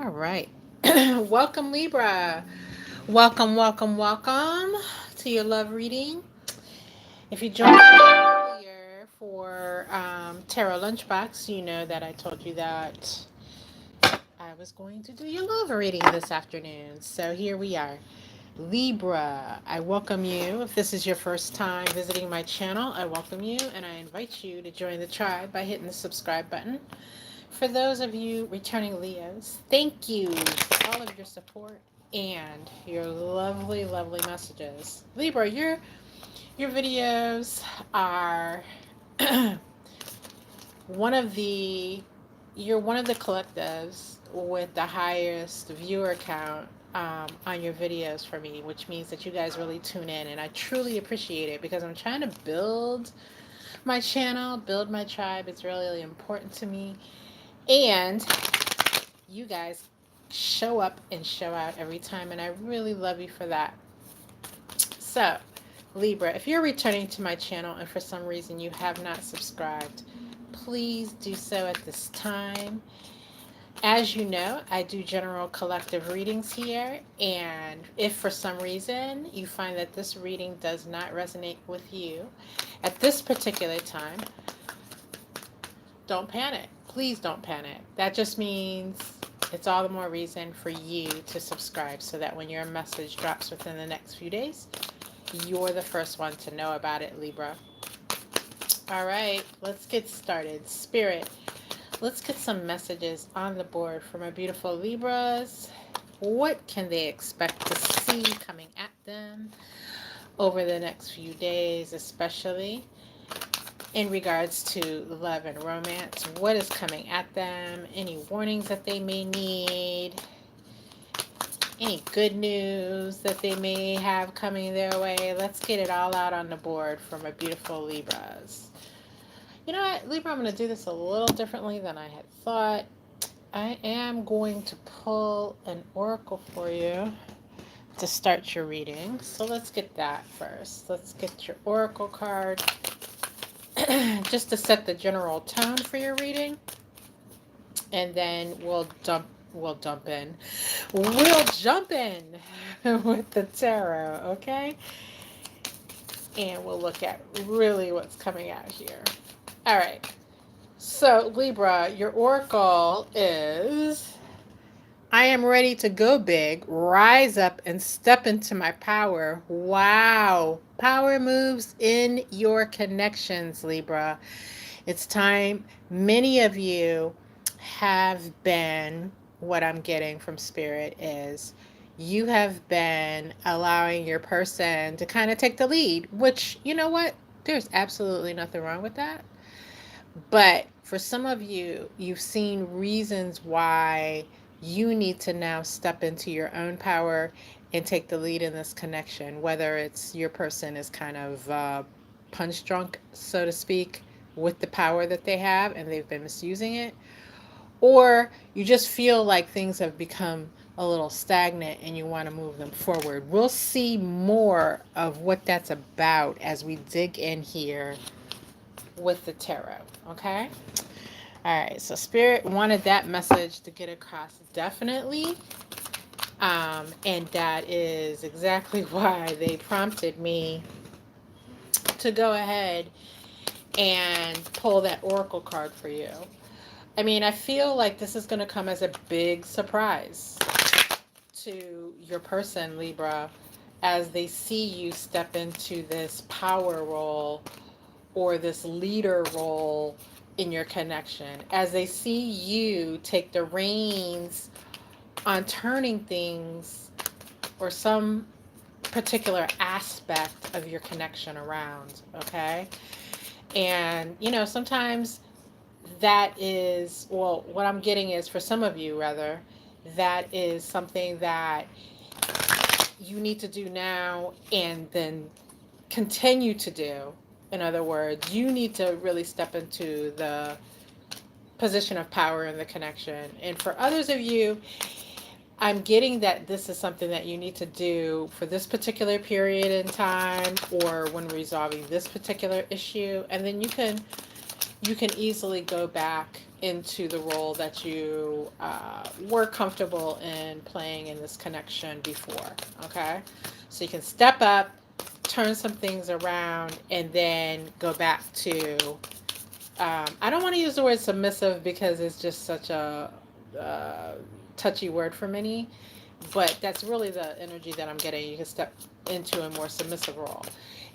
All right. Welcome, Libra. Welcome, welcome, welcome to your love reading. If you joined me earlier for Tarot Lunchbox, you know that I told you that I was going to do your love reading this afternoon. So here we are. Libra, I welcome you. If this is your first time visiting my channel, I welcome you and I invite you to join the tribe by hitting the subscribe button. For those of you returning Leos, thank you for all of your support and your lovely, lovely messages. Libra, your videos are one of the you're one of the collectives with the highest viewer count on your videos for me, which means that you guys really tune in, and I truly appreciate it because I'm trying to build my channel, build my tribe. It's really, really important to me, and you guys show up and show out every time, and I really love you for that. So, Libra, if you're returning to my channel and for some reason you have not subscribed, please do so at this time. As you know, I do general collective readings here, and if for some reason you find that this reading does not resonate with you at this particular time, don't panic. Please don't panic. That just means it's all the more reason for you to subscribe so that when your message drops within the next few days, you're the first one to know about it, Libra. All right, let's get started. Spirit, let's get some messages on the board for my beautiful Libras. What can they expect to see coming at them over the next few days, especially in regards to love and romance? What is coming at them? Any warnings that they may need? Any good news that they may have coming their way? Let's get it all out on the board for my beautiful Libras. You know what, Libra, I'm going to do this a little differently than I had thought. I am going to pull an oracle for you to start your reading. So let's get that first. Let's get your oracle card just to set the general tone for your reading. And then we'll jump in. We'll jump in with the tarot, okay? And we'll look at really what's coming out here. All right. So, Libra, your oracle is: I am ready to go big, rise up, and step into my power. Wow. Power moves in your connections, Libra. It's time. Many of you have been, what I'm getting from Spirit is, you have been allowing your person to kind of take the lead, which, you know what? There's absolutely nothing wrong with that. But for some of you, you've seen reasons why you need to now step into your own power and take the lead in this connection, whether it's your person is kind of punch drunk, so to speak, with the power that they have and they've been misusing it, or you just feel like things have become a little stagnant and you want to move them forward. We'll see more of what that's about as we dig in here with the tarot, okay? All right, so Spirit wanted that message to get across definitely. And that is exactly why they prompted me to go ahead and pull that oracle card for you. I mean, I feel like this is going to come as a big surprise to your person, Libra, as they see you step into this power role or this leader role in your connection, as they see you take the reins on turning things or some particular aspect of your connection around, okay? And, you know, sometimes that is, well, what I'm getting is, for some of you rather, that is something that you need to do now and then continue to do. In other words, you need to really step into the position of power in the connection. And for others of you, I'm getting that this is something that you need to do for this particular period in time or when resolving this particular issue. And then you can you can easily go back into the role that you were comfortable in playing in this connection before. Okay, so you can step up, turn some things around, and then go back to I don't want to use the word submissive because it's just such a uh, touchy word for many, but that's really the energy that I'm getting. You can step into a more submissive role.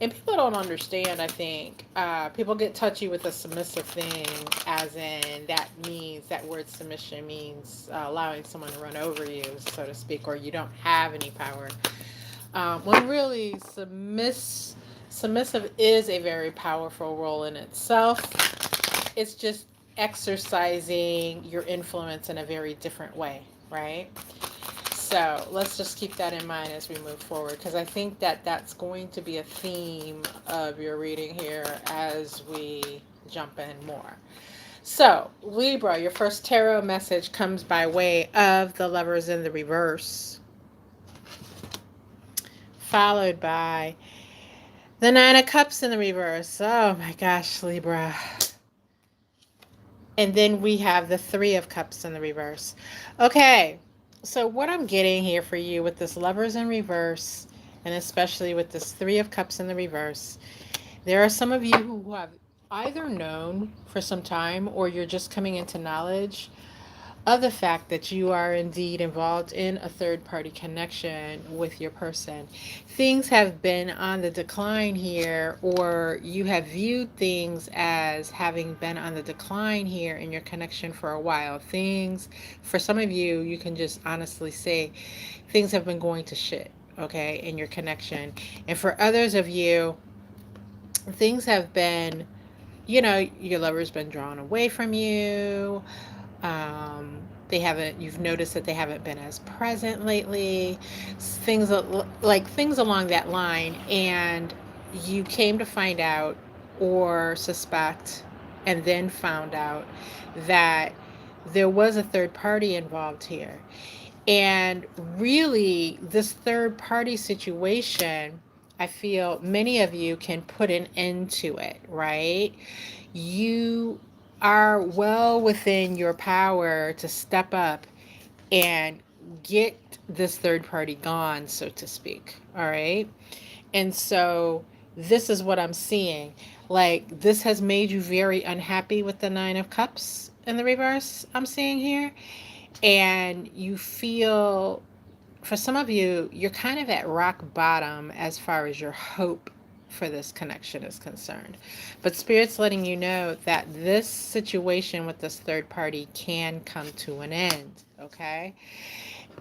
And people don't understand, I think. People get touchy with a submissive thing, as in that means that word submission means allowing someone to run over you, so to speak, or you don't have any power. When really submissive is a very powerful role in itself. It's just exercising your influence in a very different way, right? So let's just keep that in mind as we move forward, because I think that that's going to be a theme of your reading here as we jump in more. So, Libra, your first tarot message comes by way of the Lovers in the reverse, followed by the Nine of Cups in the reverse. Oh my gosh, Libra. And then we have the Three of Cups in the reverse. Okay, so what I'm getting here for you with this Lovers in reverse, and especially with this Three of Cups in the reverse, there are some of you who have either known for some time or you're just coming into knowledge of the fact that you are indeed involved in a third party connection with your person. Things have been on the decline here, or you have viewed things as having been on the decline here in your connection for a while. Things, for some of you, you can just honestly say things have been going to shit, okay, in your connection. And for others of you, things have been, your lover's been drawn away from you. They haven't, you've noticed that they haven't been as present lately, things like things along that line. And you came to find out or suspect and then found out that there was a third party involved here. And really, this third party situation, I feel many of you can put an end to it, right? You are well within your power to step up and get this third party gone, so to speak. All right. And so this is what I'm seeing. Like, this has made you very unhappy with the Nine of Cups in the reverse, I'm seeing here. And you feel, for some of you, you're kind of at rock bottom as far as your hope for this connection is concerned. But Spirit's letting you know that this situation with this third party can come to an end, okay?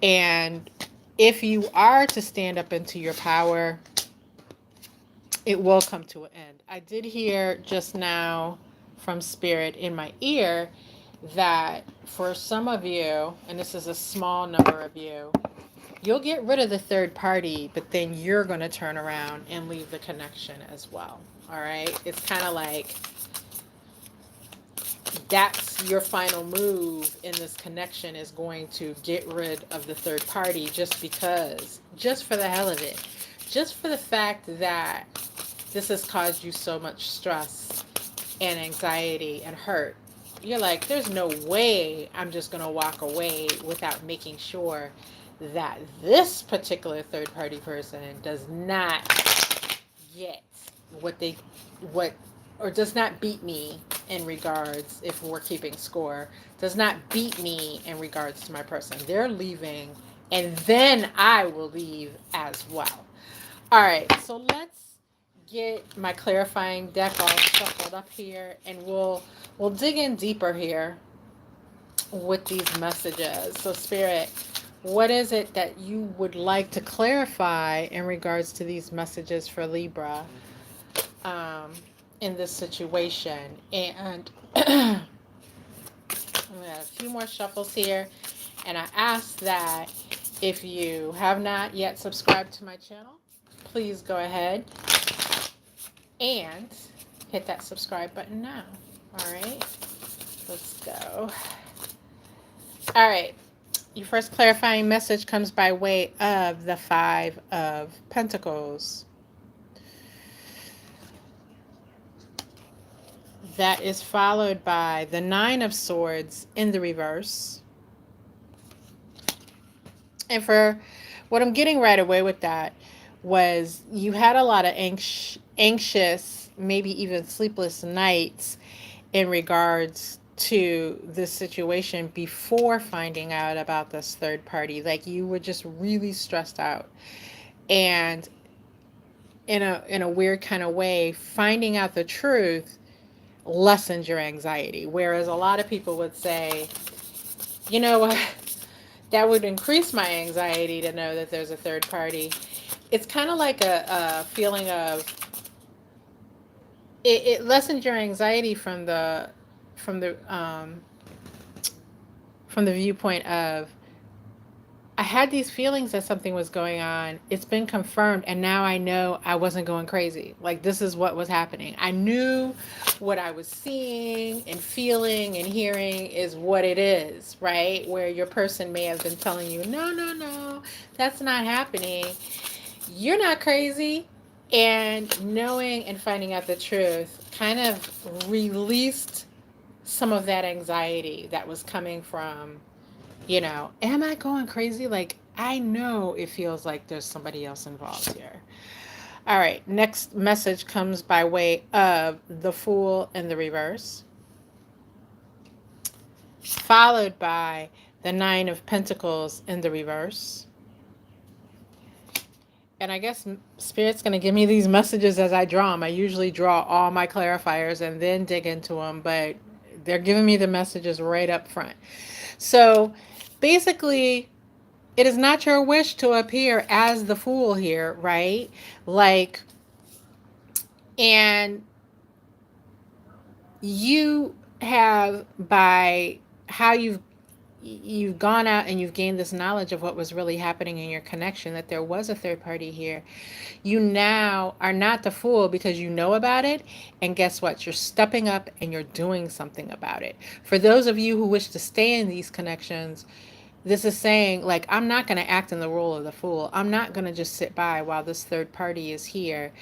And if you are to stand up into your power, it will come to an end. I did hear just now from Spirit in my ear that for some of you, and this is a small number of you, you'll get rid of the third party, but then you're going to turn around and leave the connection as well. All right? It's kind of like that's your final move in this connection, is going to get rid of the third party just because, just for the hell of it, just for the fact that this has caused you so much stress and anxiety and hurt. You're like, there's no way I'm just going to walk away without making sure that this particular third party person does not get what or does not beat me in regards, if we're keeping score, does not beat me in regards to my person. They're leaving, and then I will leave as well. All right, so let's get my clarifying deck all shuffled up here, and we'll dig in deeper here with these messages. So Spirit, what is it that you would like to clarify in regards to these messages for Libra in this situation? And I'm going to have a few more shuffles here, and I ask that if you have not yet subscribed to my channel, please go ahead and hit that subscribe button now. All right, let's go. All right, your first clarifying message comes by way of the Five of Pentacles. That is followed by the Nine of Swords in the reverse. And for what I'm getting right away with that was you had a lot of anxious, maybe even sleepless nights in regards to this situation before finding out about this third party. Like you were just really stressed out. And in a weird kind of way, finding out the truth lessens your anxiety. Whereas a lot of people would say, you know what, that would increase my anxiety to know that there's a third party. It's kind of like a feeling of it lessens your anxiety from the from the viewpoint of I had these feelings that something was going on. It's been confirmed, and now I know I wasn't going crazy. Like, this is what was happening. I knew what I was seeing and feeling and hearing is what it is, right? Where your person may have been telling you, no, no, no, that's not happening. You're not crazy. And knowing and finding out the truth kind of released some of that anxiety that was coming from, am I going crazy? Like, I know it feels like there's somebody else involved here. All right, next message comes by way of the Fool in the reverse, followed by the Nine of Pentacles in the reverse. And I guess Spirit's going to give me these messages as I draw them. I usually draw all my clarifiers and then dig into them, but they're giving me the messages right up front. So basically, it is not your wish to appear as the Fool here, right? Like, and you have, by how you've gone out and you've gained this knowledge of what was really happening in your connection, that there was a third party here. You now are not the Fool because you know about it. And guess what? You're stepping up and you're doing something about it. For those of you who wish to stay in these connections, this is saying, like, I'm not going to act in the role of the Fool. I'm not going to just sit by while this third party is here.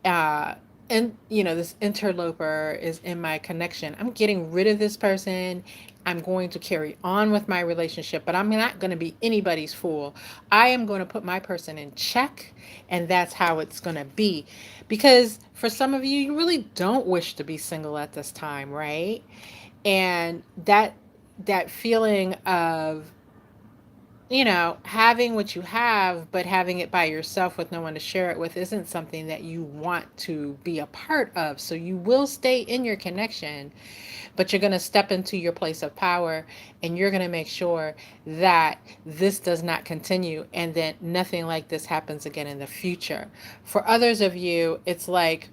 Uh, and, this interloper is in my connection. I'm getting rid of this person. I'm going to carry on with my relationship, but I'm not going to be anybody's Fool. I am going to put my person in check, and that's how it's going to be. Because for some of you, you really don't wish to be single at this time, right? And that feeling of, having what you have, but having it by yourself with no one to share it with isn't something that you want to be a part of. So you will stay in your connection, but you're going to step into your place of power and you're going to make sure that this does not continue and that nothing like this happens again in the future. For others of you, it's like,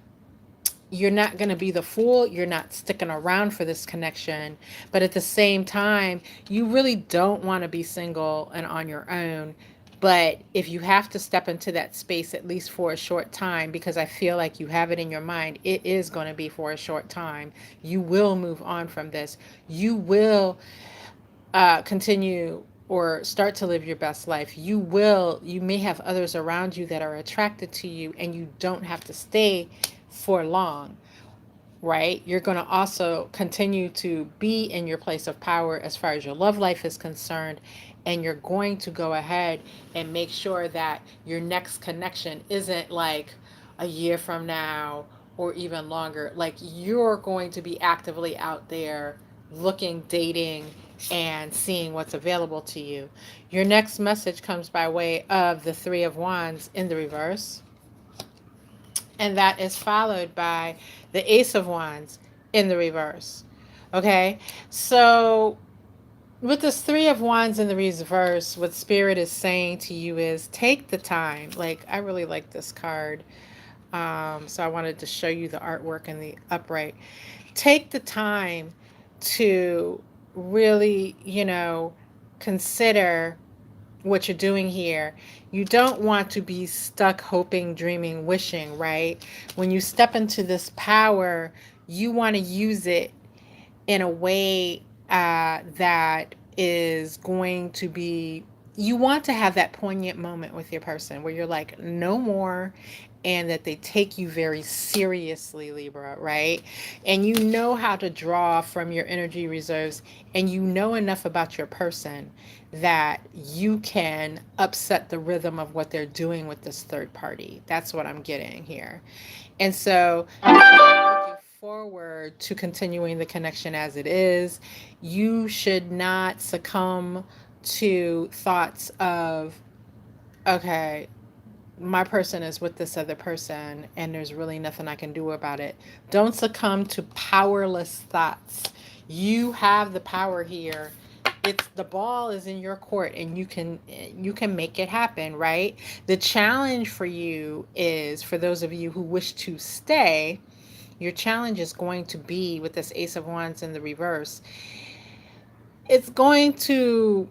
you're not going to be the Fool. You're not sticking around for this connection. But at the same time, you really don't want to be single and on your own. But if you have to step into that space, at least for a short time, because I feel like you have it in your mind, it is going to be for a short time. You will move on from this. You will continue or start to live your best life. You may have others around you that are attracted to you, and you don't have to stay for long, right? You're going to also continue to be in your place of power as far as your love life is concerned, and you're going to go ahead and make sure that your next connection isn't like a year from now or even longer. Like, you're going to be actively out there looking, dating, and seeing what's available to you. Your next message comes by way of the Three of Wands in the reverse, and that is followed by the Ace of Wands in the reverse. Okay, so with this Three of Wands in the reverse, what Spirit is saying to you is take the time. Like, I really like this card. So I wanted to show you the artwork in the upright. Take the time to really, consider what you're doing here. You don't want to be stuck hoping, dreaming, wishing, right? When you step into this power, you want to use it in a way that is going to be, you want to have that poignant moment with your person where you're like, no more, and that they take you very seriously, Libra, right? And you know how to draw from your energy reserves, and you know enough about your person that you can upset the rhythm of what they're doing with this third party. That's what I'm getting here. And so, looking forward to continuing the connection as it is, you should not succumb to thoughts of, okay, my person is with this other person and there's really nothing I can do about it. Don't succumb to powerless thoughts. You have the power here. It's the ball is in your court and you can make it happen, right? The challenge for you is, for those of you who wish to stay, your challenge is going to be with this Ace of Wands in the reverse. It's going to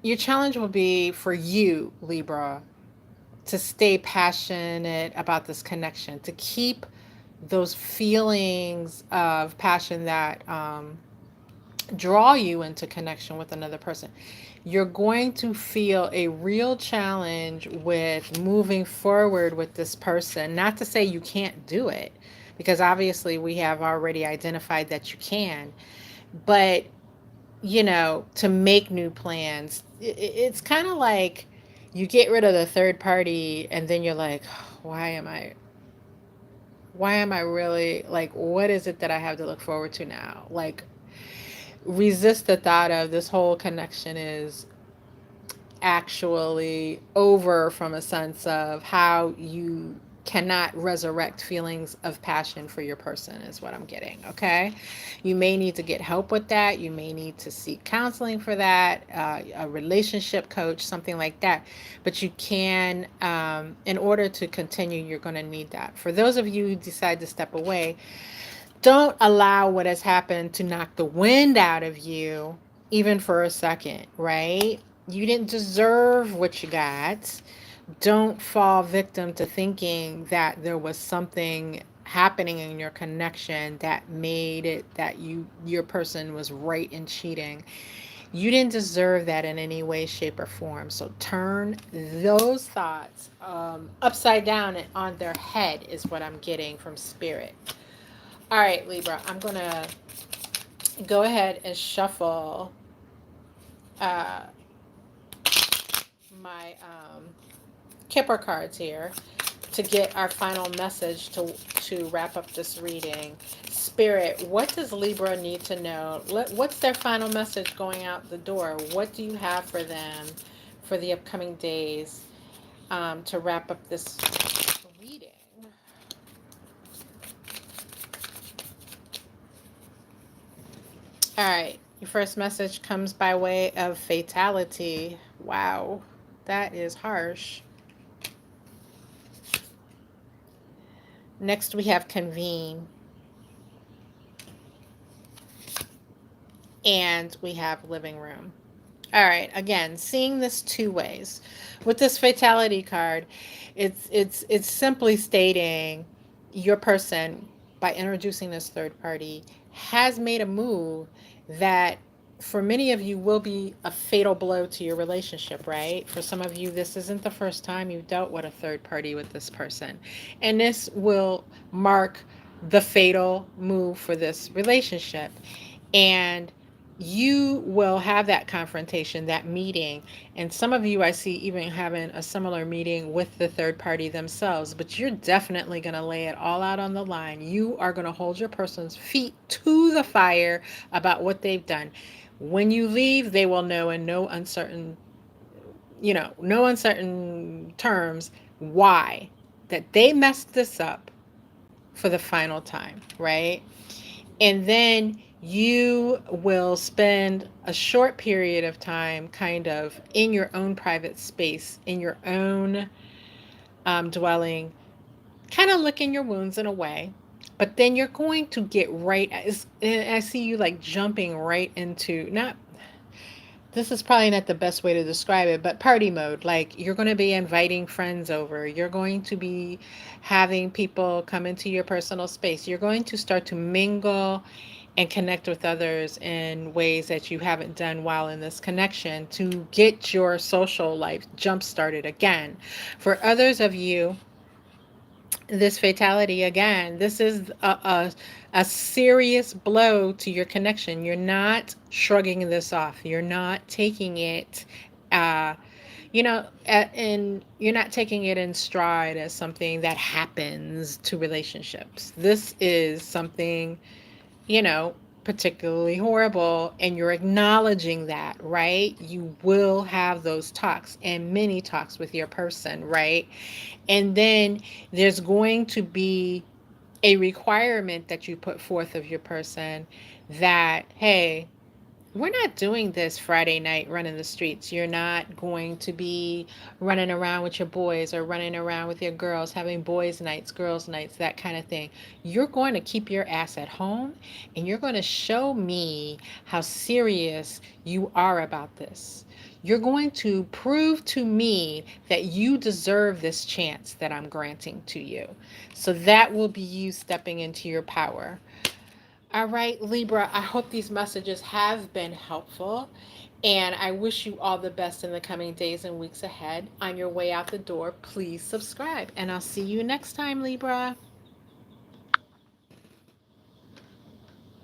Your challenge will be for you, Libra, to stay passionate about this connection, to keep those feelings of passion that draw you into connection with another person. You're going to feel a real challenge with moving forward with this person. Not to say you can't do it, because obviously we have already identified that you can, but to make new plans, it's kind of like you get rid of the third party and then you're like, why am I really, like, what is it that I have to look forward to now? Like, resist the thought of this whole connection is actually over, from a sense of how you cannot resurrect feelings of passion for your person, is what I'm getting. Okay, you may need to get help with that. You may need to seek counseling for that, a relationship coach, something like that. But you can, in order to continue, you're going to need that. For those of you who decide to step away, don't allow what has happened to knock the wind out of you, even for a second, right? You didn't deserve what you got. Don't fall victim to thinking that there was something happening in your connection that made it that your person was right in cheating. You didn't deserve that in any way, shape, or form. So turn those thoughts upside down and on their head, is what I'm getting from spirit. All right, Libra, I'm going to go ahead and shuffle uh, my Kipper cards here to get our final message to wrap up this reading. Spirit, what does Libra need to know? What's their final message going out the door? What do you have for them for the upcoming days to wrap up this reading? All right, your first message comes by way of fatality. Wow, that is harsh. Next, we have convene. And we have living room. All right, again, seeing this two ways. With this fatality card, it's simply stating your person, by introducing this third party, has made a move that for many of you will be a fatal blow to your relationship, right? For some of you, this isn't the first time you've dealt with a third party with this person. And this will mark the fatal move for this relationship. And you will have that confrontation, that meeting. And some of you I see even having a similar meeting with the third party themselves, but you're definitely going to lay it all out on the line. You are going to hold your person's feet to the fire about what they've done. When you leave, they will know in no uncertain terms why that they messed this up for the final time, right? And then you will spend a short period of time kind of in your own private space, in your own dwelling, kind of licking your wounds in a way. But then you're going to get right, I see you like jumping right into, not, this is probably not the best way to describe it, but party mode. Like, you're going to be inviting friends over. You're going to be having people come into your personal space. You're going to start to mingle and connect with others in ways that you haven't done while in this connection to get your social life jump started again. For others of you, this fatality again, this is a serious blow to your connection. You're not shrugging this off. You're not taking it uh, and you're not taking it in stride as something that happens to relationships. This is something, you know, particularly horrible, and you're acknowledging that, right? You will have those talks and many talks with your person, right? And then there's going to be a requirement that you put forth of your person that, hey, we're not doing this Friday night running the streets. You're not going to be running around with your boys or running around with your girls, having boys' nights, girls' nights, that kind of thing. You're going to keep your ass at home and you're going to show me how serious you are about this. You're going to prove to me that you deserve this chance that I'm granting to you. So that will be you stepping into your power. All right, Libra, I hope these messages have been helpful. And I wish you all the best in the coming days and weeks ahead. On your way out the door, please subscribe. And I'll see you next time, Libra.